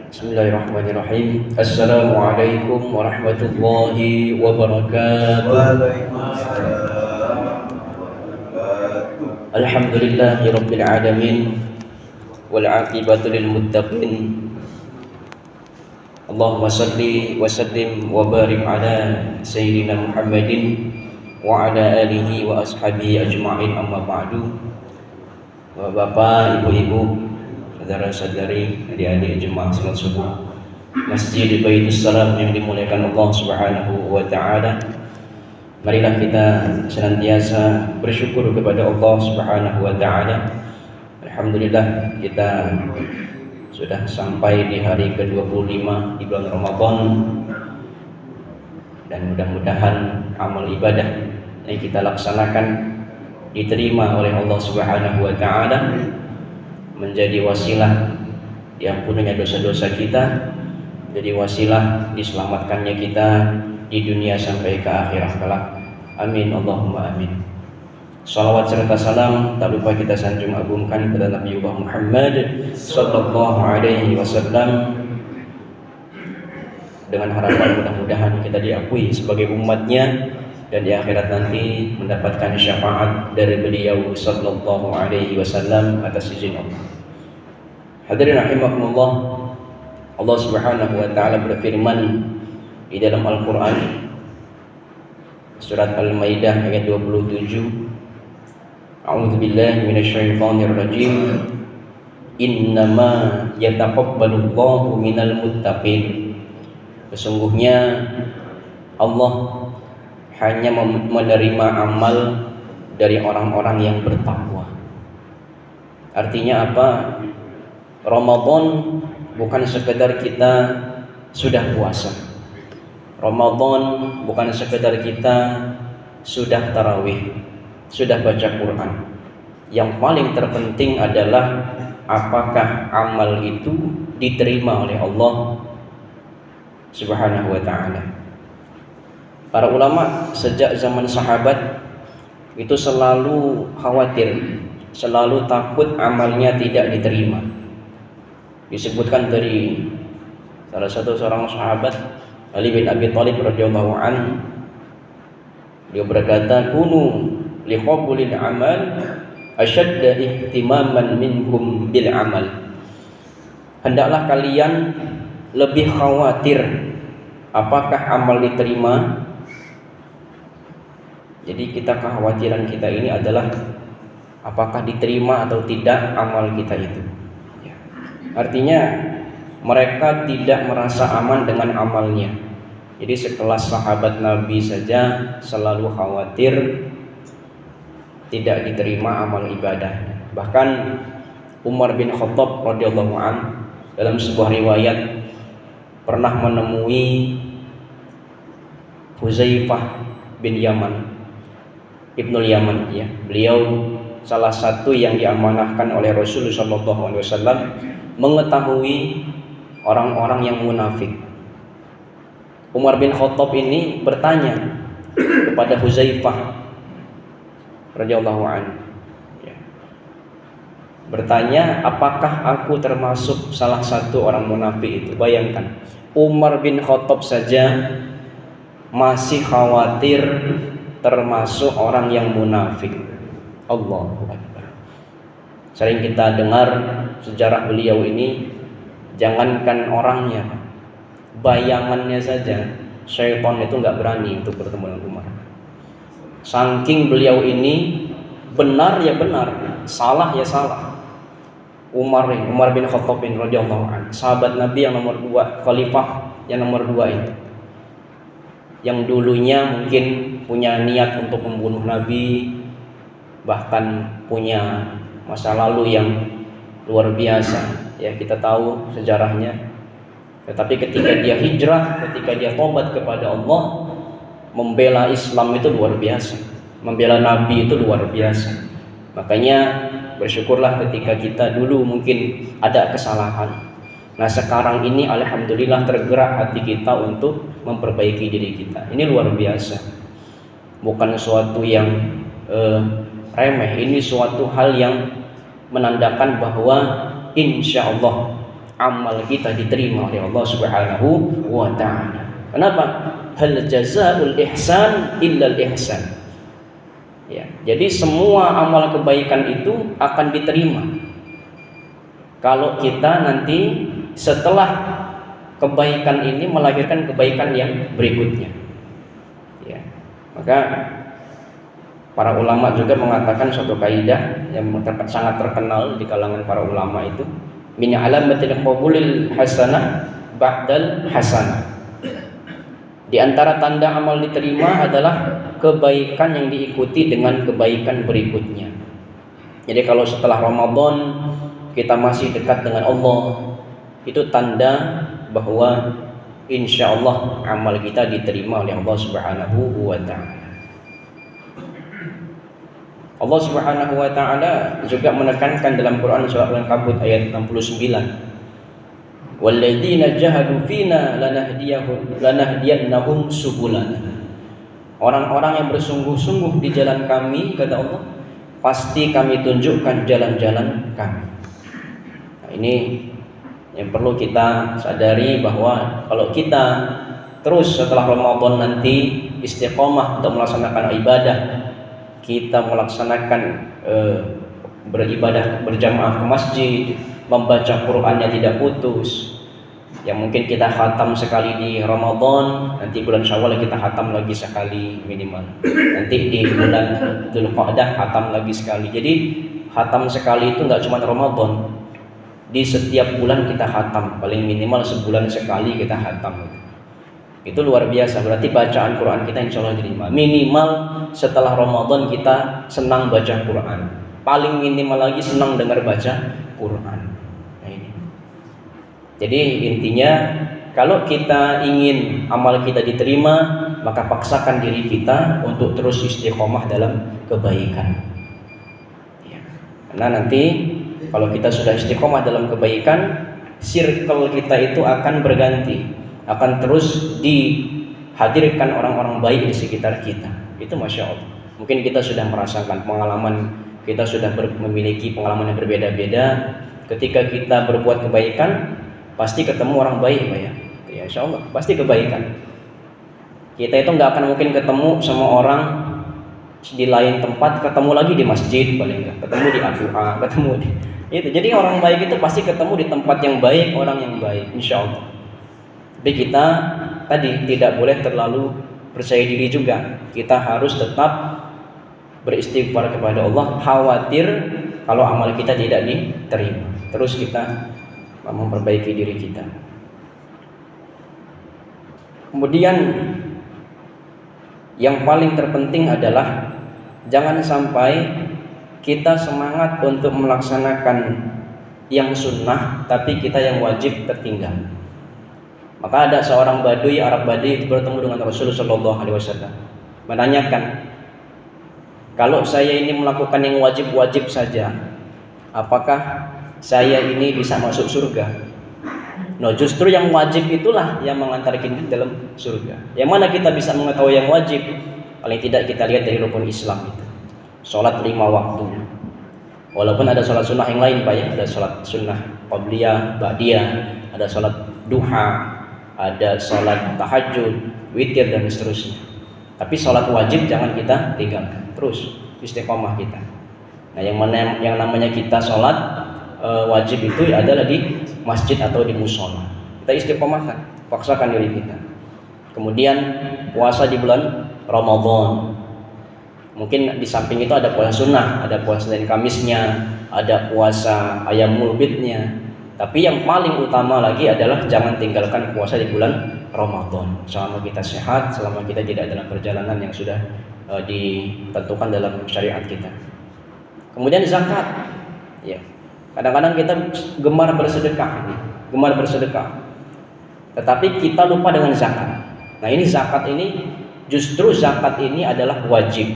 Bismillahirrahmanirrahim. Assalamualaikum warahmatullahi wabarakatuh. Waalaikumsalam. Alhamdulillahi rabbil alamin wal aqibatu lil muttaqin. Allahumma salli wa sallim wa barik ala sayyidina Muhammadin wa ala alihi wa ashabihi ajma'in, amma ba'du. Bapak, ibu-ibu, saudara-saudari, adik-adik jemaah salat subuh Masjid Baitus Salam yang dimuliakan Allah Subhanahu wa taala. Marilah kita senantiasa bersyukur kepada Allah Subhanahu wa taala. Alhamdulillah, kita sudah sampai di hari ke-25 di bulan Ramadan, dan mudah-mudahan amal ibadah yang kita laksanakan diterima oleh Allah Subhanahu wa taala, menjadi wasilah diampuninya dosa-dosa kita, jadi wasilah diselamatkannya kita di dunia sampai ke akhirat kelak. Amin Allahumma amin. Salawat serta salam tak lupa kita sanjung agungkan kepada Nabi Muhammad sallallahu alaihi wasallam, dengan harapan mudah-mudahan kita diakui sebagai umatnya dan di akhirat nanti mendapatkan syafaat dari beliau sallallahu alaihi wasallam atas izin Allah. Hadirin rahimakumullah, Allah Subhanahu wa taala berfirman di dalam Al-Qur'an surat Al-Maidah ayat 27. A'udzubillahi minasyaitonir rajim. Innama yataqabbalullahu minal muttaqin. Sesungguhnya Allah hanya menerima amal dari orang-orang yang bertakwa. Artinya apa? Ramadan bukan sekedar kita sudah puasa. Ramadan bukan sekedar kita sudah tarawih, sudah baca Quran. Yang paling terpenting adalah apakah amal itu diterima oleh Allah Subhanahu wa ta'ala. Para ulama sejak zaman sahabat itu selalu khawatir, selalu takut amalnya tidak diterima. Disebutkan dari salah satu seorang sahabat, Ali bin Abi Thalib radhiyallahu anhu, dia berkata, kunu li qabulil amal ashadda ihtimaman minkum bil amal. Hendaklah kalian lebih khawatir apakah amal diterima. Jadi kekhawatiran kita ini adalah apakah diterima atau tidak amal kita itu. Artinya mereka tidak merasa aman dengan amalnya. Jadi sekelas sahabat Nabi saja selalu khawatir tidak diterima amal ibadahnya. Bahkan Umar bin Khattab radhiyallahu anhu dalam sebuah riwayat pernah menemui Huzaifah bin Yaman, Ibnul Yaman, ya. Beliau salah satu yang diamanahkan oleh Rasulullah SAW mengetahui orang-orang yang munafik. Umar bin Khattab ini bertanya kepada Huzaifah radhiyallahu anhu, ya. Bertanya, apakah aku termasuk salah satu orang munafik itu? Bayangkan, Umar bin Khattab saja masih khawatir termasuk orang yang munafik. Allahu Akbar. Sering kita dengar sejarah beliau ini, jangankan orangnya, bayangannya saja syaitan itu nggak berani untuk bertemu dengan Umar. Saking beliau ini benar ya benar, salah ya salah. Umar bin Khattab bin radhiyallahu anhu, sahabat Nabi yang nomor 2, khalifah yang nomor 2 itu, yang dulunya mungkin punya niat untuk membunuh Nabi, bahkan punya masa lalu yang luar biasa, ya kita tahu sejarahnya. Tetapi ketika dia hijrah, ketika dia tobat kepada Allah, membela Islam itu luar biasa, membela Nabi itu luar biasa. Makanya bersyukurlah ketika kita dulu mungkin ada kesalahan. Nah sekarang ini alhamdulillah tergerak hati kita untuk memperbaiki diri kita. Ini luar biasa, bukan suatu yang remeh. Ini suatu hal yang menandakan bahwa insya Allah amal kita diterima oleh Allah Subhanahu wa taala. Kenapa? Hal jazaa'ul ihsan illal ihsan. Ya, jadi semua amal kebaikan itu akan diterima kalau kita nanti setelah kebaikan ini melahirkan kebaikan yang berikutnya. Ya, maka para ulama juga mengatakan suatu kaidah yang sangat terkenal di kalangan para ulama itu, min alamatil qabulil hasanah ba'dal hasanah. Di antara tanda amal diterima adalah kebaikan yang diikuti dengan kebaikan berikutnya. Jadi kalau setelah Ramadan kita masih dekat dengan Allah, itu tanda bahwa insya Allah amal kita diterima oleh Allah Subhanahu wa ta'ala. Allah Subhanahu wa ta'ala juga menekankan dalam Quran surah Al-Ankabut ayat 69, walladzina jahadu fina lanahdiyannahum subulana. Orang-orang yang bersungguh-sungguh di jalan kami, kata Allah, pasti kami tunjukkan jalan-jalan kami. Nah, ini yang perlu kita sadari, bahwa kalau kita terus setelah Ramadan nanti istiqomah untuk melaksanakan ibadah, kita melaksanakan beribadah berjamaah ke masjid, membaca Qur'annya tidak putus, yang mungkin kita khatam sekali di Ramadan, nanti bulan Syawal kita khatam lagi sekali minimal, nanti di bulan Dzulqa'dah khatam lagi sekali. Jadi khatam sekali itu nggak cuma Ramadan, di setiap bulan kita khatam, paling minimal sebulan sekali kita khatam. Itu luar biasa, berarti bacaan Quran kita insya Allah diterima. Minimal setelah Ramadan kita senang baca Quran, paling minimal lagi senang dengar baca Quran. Nah, ini. Jadi intinya, kalau kita ingin amal kita diterima, maka paksakan diri kita untuk terus istiqomah dalam kebaikan. Ya. Karena nanti kalau kita sudah istiqomah dalam kebaikan, circle kita itu akan berganti, akan terus dihadirkan orang-orang baik di sekitar kita. Itu Masya Allah. Mungkin kita sudah merasakan pengalaman, kita sudah memiliki pengalaman yang berbeda-beda. Ketika kita berbuat kebaikan, pasti ketemu orang baik, Pak ya. Ya Insya Allah, pasti kebaikan. Kita itu nggak akan mungkin ketemu sama orang di lain tempat, ketemu lagi di masjid paling nggak, ketemu di A2A, ketemu di itu. Jadi orang baik itu pasti ketemu di tempat yang baik, orang yang baik, Insya Allah. Tapi kita tadi tidak boleh terlalu percaya diri juga. Kita harus tetap beristighfar kepada Allah, khawatir kalau amal kita tidak diterima. Terus kita memperbaiki diri kita. Kemudian yang paling terpenting adalah jangan sampai kita semangat untuk melaksanakan yang sunnah, tapi kita yang wajib tertinggal. Maka ada seorang badui, Arab Badui, itu bertemu dengan Rasulullah SAW, menanyakan, kalau saya ini melakukan yang wajib-wajib saja, apakah saya ini bisa masuk surga? Nah, justru yang wajib itulah yang mengantarkan kita dalam surga. Yang mana kita bisa mengetahui yang wajib? Paling tidak kita lihat dari rukun Islam itu, sholat 5 waktu. Walaupun ada sholat sunnah yang lain, Pak ya, ada sholat sunnah qabliyah, ba'diyah, ada sholat duha, ada sholat tahajud, witir dan seterusnya. Tapi sholat wajib jangan kita tinggalkan, terus istiqomah kita. Nah, yang namanya kita sholat wajib itu adalah di masjid atau di musola. Kita istiqomahkan, paksakan diri kita. Kemudian puasa di bulan Ramadan. Mungkin di samping itu ada puasa sunnah, ada puasa Senin Kamisnya, ada puasa Ayyamul Bidnya. Tapi yang paling utama lagi adalah jangan tinggalkan puasa di bulan Ramadan. Selama kita sehat, selama kita tidak dalam perjalanan yang sudah ditentukan dalam syariat kita. Kemudian zakat. Ya. Kadang-kadang kita gemar bersedekah, tetapi kita lupa dengan zakat. Nah, ini zakat ini, justru zakat ini adalah wajib.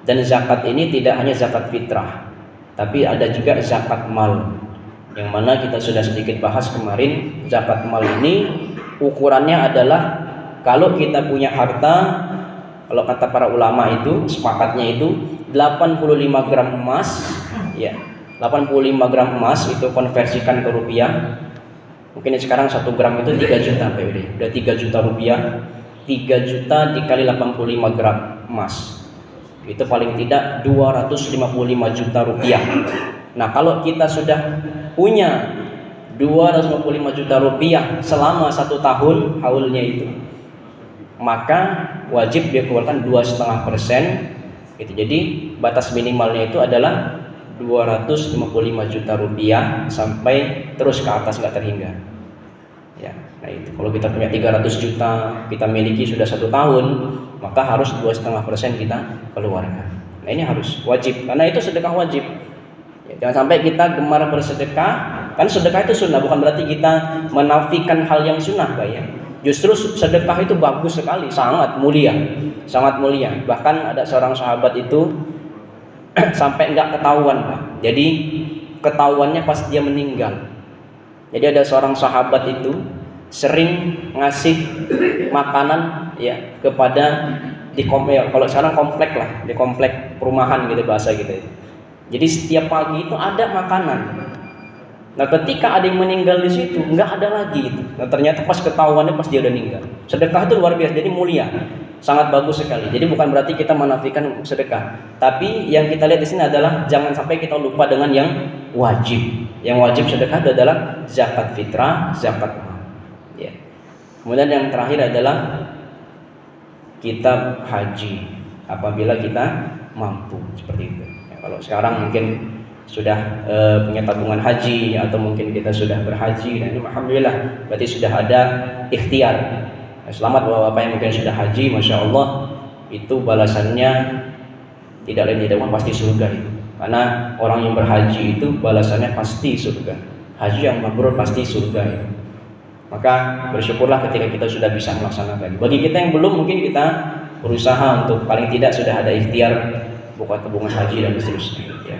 Dan zakat ini tidak hanya zakat fitrah, tapi ada juga zakat mal, yang mana kita sudah sedikit bahas kemarin. Zakat mal ini ukurannya adalah, kalau kita punya harta, kalau kata para ulama itu sepakatnya itu 85 gram emas, ya. 85 gram emas itu konversikan ke rupiah, Mungkin sekarang 1 gram itu 3 juta PUD. Udah 3 juta rupiah. 3 juta dikali 85 gram emas. Itu paling tidak 255 juta rupiah. Nah, kalau kita sudah punya 255 juta rupiah selama 1 tahun haulnya itu, maka wajib dia keluarkan 2,5%. Gitu. Jadi batas minimalnya itu adalah 255 juta rupiah sampai terus ke atas nggak terhingga. Ya, nah itu kalau kita punya 300 juta kita miliki sudah 1 tahun, maka harus 2,5% kita keluarkan. Nah ini harus wajib karena itu sedekah wajib. Ya, jangan sampai kita gemar bersedekah, kan sedekah itu sunnah, bukan berarti kita menafikan hal yang sunnah, Pak ya. Justru sedekah itu bagus sekali, sangat mulia, sangat mulia. Bahkan ada seorang sahabat itu sampai nggak ketahuan, Pak. Jadi ketahuannya pas dia meninggal. Jadi ada seorang sahabat itu sering ngasih makanan ya kepada kalau sekarang komplek lah, di komplek perumahan gitu bahasa gitu. Jadi setiap pagi itu ada makanan. Nah ketika ada yang meninggal di situ nggak ada lagi itu. Nah ternyata pas ketahuannya pas dia udah meninggal. Sedekah itu luar biasa, jadi mulia, sangat bagus sekali. Jadi bukan berarti kita menafikan sedekah, tapi yang kita lihat di sini adalah jangan sampai kita lupa dengan yang wajib. Yang wajib sedekah itu adalah zakat fitrah, zakat mal. Ya. Kemudian yang terakhir adalah kita haji apabila kita mampu seperti itu. Ya, kalau sekarang mungkin sudah punya tabungan haji atau mungkin kita sudah berhaji, dan ini alhamdulillah berarti sudah ada ikhtiar. Selamat bapak-bapak yang mungkin sudah haji, masya Allah, itu balasannya tidak lain tidak bukan pasti surga itu. Karena orang yang berhaji itu balasannya pasti surga. Haji yang mabrur pasti surga itu. Maka bersyukurlah ketika kita sudah bisa melaksanakan. Bagi kita yang belum, mungkin kita berusaha untuk paling tidak sudah ada ikhtiar buka tabungan haji dan seterusnya. Ya.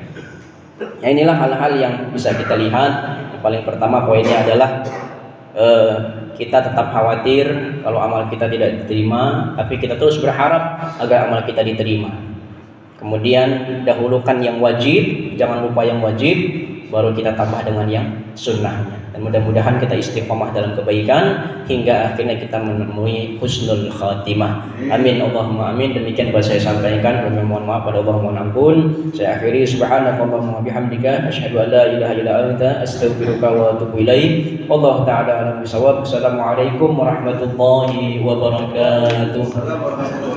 Nah inilah hal-hal yang bisa kita lihat. Yang paling pertama poinnya adalah kita tetap khawatir kalau amal kita tidak diterima, tapi kita terus berharap agar amal kita diterima. Kemudian dahulukan yang wajib, jangan lupa yang wajib, baru kita tambah dengan yang sunnahnya. Dan mudah-mudahan kita istiqomah dalam kebaikan hingga akhirnya kita menemui husnul khatimah. Amin Allahumma amin. Demikian yang saya sampaikan. Kami mohon maaf pada Allah, mohon ampun. Saya akhiri subhanakallahumma bihamdika asyhadu an la ilaha illa anta astaghfiruka wa atubu ilaik. Wallahu ta'ala a'lam bishawab. Assalamualaikum warahmatullahi wabarakatuh.